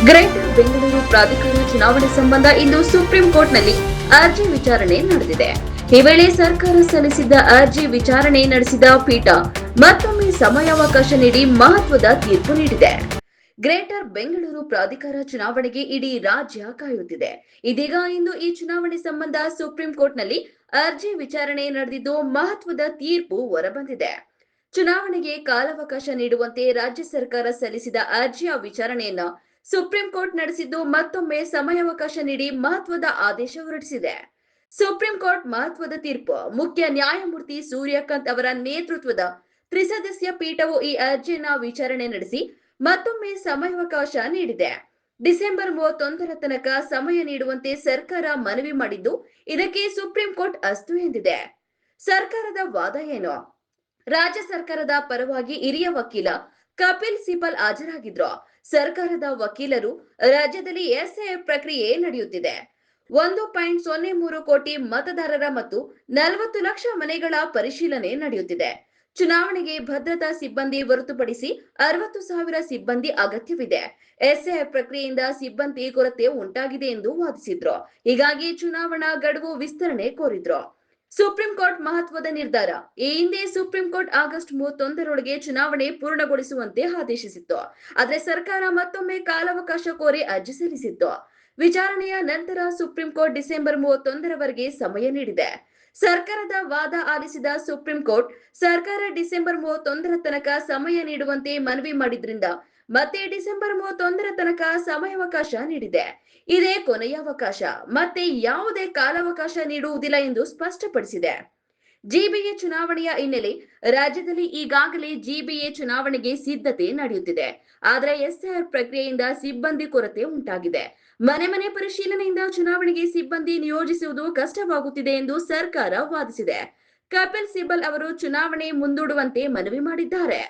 Greater Bengaluru ಪ್ರಾಧಿಕಾರ ಚುನಾವಣೆ ಸಂಬಂಧ ಇಂದು ಸುಪ್ರೀಂ ಕೋರ್ಟ್ನಲ್ಲಿ ಅರ್ಜಿ ವಿಚಾರಣೆ ನಡೆದಿದೆ. ಈ ವೇಳೆ ಸರ್ಕಾರ ಸಲ್ಲಿಸಿದ್ದ ಅರ್ಜಿ ವಿಚಾರಣೆ ನಡೆಸಿದ ಪೀಠ ಮತ್ತೊಮ್ಮೆ ಸಮಯಾವಕಾಶ ನೀಡಿ ಮಹತ್ವದ ತೀರ್ಪು ನೀಡಿದೆ. ಗ್ರೇಟರ್ ಬೆಂಗಳೂರು ಪ್ರಾಧಿಕಾರ ಚುನಾವಣೆಗೆ ಇಡೀ ರಾಜ್ಯ ಕಾಯುತ್ತಿದೆ. ಇದೀಗ ಇಂದು ಈ ಚುನಾವಣೆ ಸಂಬಂಧ ಸುಪ್ರೀಂ ಕೋರ್ಟ್ನಲ್ಲಿ ಅರ್ಜಿ ವಿಚಾರಣೆ ನಡೆದಿದ್ದು ಮಹತ್ವದ ತೀರ್ಪು ಹೊರಬಂದಿದೆ. ಚುನಾವಣೆಗೆ ಕಾಲಾವಕಾಶ ನೀಡುವಂತೆ ರಾಜ್ಯ ಸರ್ಕಾರ ಸಲ್ಲಿಸಿದ ಅರ್ಜಿಯ ವಿಚಾರಣೆಯನ್ನ ಸುಪ್ರೀಂ ಕೋರ್ಟ್ ನಡೆಸಿದ್ದು ಮತ್ತೊಮ್ಮೆ ಸಮಯಾವಕಾಶ ನೀಡಿ ಮಹತ್ವದ ಆದೇಶ ಹೊರಡಿಸಿದೆ. ಸುಪ್ರೀಂ ಕೋರ್ಟ್ ಮಹತ್ವದ ತೀರ್ಪು. ಮುಖ್ಯ ನ್ಯಾಯಮೂರ್ತಿ ಸೂರ್ಯಕಾಂತ್ ಅವರ ನೇತೃತ್ವದ ತ್ರಿಸದಸ್ಯ ಪೀಠವು ಈ ಅರ್ಜಿಯನ್ನ ವಿಚಾರಣೆ ನಡೆಸಿ ಮತ್ತೊಮ್ಮೆ ಸಮಯಾವಕಾಶ ನೀಡಿದೆ. ಡಿಸೆಂಬರ್ 31ರ ತನಕ ಸಮಯ ನೀಡುವಂತೆ ಸರ್ಕಾರ ಮನವಿ ಮಾಡಿದ್ದು, ಇದಕ್ಕೆ ಸುಪ್ರೀಂ ಕೋರ್ಟ್ ಅಸ್ತು ಎಂದಿದೆ. ಸರ್ಕಾರದ ವಾದ ಏನು? ರಾಜ್ಯ ಸರ್ಕಾರದ ಪರವಾಗಿ ಹಿರಿಯ ವಕೀಲ ಕಪಿಲ್ ಸಿಬಲ್ ಹಾಜರಾಗಿದ್ರು. ಸರ್ಕಾರದ ವಕೀಲರು, ರಾಜ್ಯದಲ್ಲಿ ಎಸ್ಐಆರ್ ಪ್ರಕ್ರಿಯೆ ನಡೆಯುತ್ತಿದೆ. 1.03 ಕೋಟಿ ಮತದಾರರ ಮತ್ತು 40 ಲಕ್ಷ ಮನೆಗಳ ಪರಿಶೀಲನೆ ನಡೆಯುತ್ತಿದೆ. ಚುನಾವಣೆಗೆ ಭದ್ರತಾ ಸಿಬ್ಬಂದಿ ಹೊರತುಪಡಿಸಿ 60,000 ಸಿಬ್ಬಂದಿ ಅಗತ್ಯವಿದೆ. ಎಸ್ಐಆರ್ ಪ್ರಕ್ರಿಯೆಯಿಂದ ಸಿಬ್ಬಂದಿ ಕೊರತೆ ಉಂಟಾಗಿದೆ ಎಂದು ವಾದಿಸಿದ್ರು. ಹೀಗಾಗಿ ಚುನಾವಣಾ ಗಡುವು ವಿಸ್ತರಣೆ ಕೋರಿದ್ರು. ಸುಪ್ರೀಂ ಕೋರ್ಟ್ ಮಹತ್ವದ ನಿರ್ಧಾರ. ಈ ಹಿಂದೆ ಸುಪ್ರೀಂ ಕೋರ್ಟ್ ಆಗಸ್ಟ್ 31ರೊಳಗೆ ಚುನಾವಣೆ ಪೂರ್ಣಗೊಳಿಸುವಂತೆ ಆದೇಶಿಸಿತ್ತು. ಆದರೆ ಸರ್ಕಾರ ಮತ್ತೊಮ್ಮೆ ಕಾಲಾವಕಾಶ ಕೋರಿ ಅರ್ಜಿ ಸಲ್ಲಿಸಿತ್ತು. ವಿಚಾರಣೆಯ ನಂತರ ಸುಪ್ರೀಂ ಕೋರ್ಟ್ ಡಿಸೆಂಬರ್ 31ರವರೆಗೆ ಸಮಯ ನೀಡಿದೆ. ಸರ್ಕಾರದ ವಾದ ಆಲಿಸಿದ ಸುಪ್ರೀಂ ಕೋರ್ಟ್, ಸರ್ಕಾರ ಡಿಸೆಂಬರ್ 31ರ ತನಕ ಸಮಯ ನೀಡುವಂತೆ ಮನವಿ ಮಾಡಿದ್ರಿಂದ ಮತ್ತೆ ಡಿಸೆಂಬರ್ 31ರ ತನಕ ಸಮಯಾವಕಾಶ ನೀಡಿದೆ. ಇದೇ ಕೊನೆಯ ಅವಕಾಶ, ಮತ್ತೆ ಯಾವುದೇ ಕಾಲಾವಕಾಶ ನೀಡುವುದಿಲ್ಲ ಎಂದು ಸ್ಪಷ್ಟಪಡಿಸಿದೆ. ಜಿಬಿಎ ಚುನಾವಣೆಯ ಹಿನ್ನೆಲೆ ರಾಜ್ಯದಲ್ಲಿ ಈಗಾಗಲೇ ಜಿಬಿಎ ಚುನಾವಣೆಗೆ ಸಿದ್ಧತೆ ನಡೆಯುತ್ತಿದೆ. ಆದರೆ ಎಸ್ಐಆರ್ ಪ್ರಕ್ರಿಯೆಯಿಂದ ಸಿಬ್ಬಂದಿ ಕೊರತೆ ಉಂಟಾಗಿದೆ. ಮನೆ ಪರಿಶೀಲನೆಯಿಂದ ಚುನಾವಣೆಗೆ ಸಿಬ್ಬಂದಿ ನಿಯೋಜಿಸುವುದು ಕಷ್ಟವಾಗುತ್ತಿದೆ ಎಂದು ಸರ್ಕಾರ ವಾದಿಸಿದೆ. ಕಪಿಲ್ ಸಿಬಲ್ ಅವರು ಚುನಾವಣೆ ಮುಂದೂಡುವಂತೆ ಮನವಿ ಮಾಡಿದ್ದಾರೆ.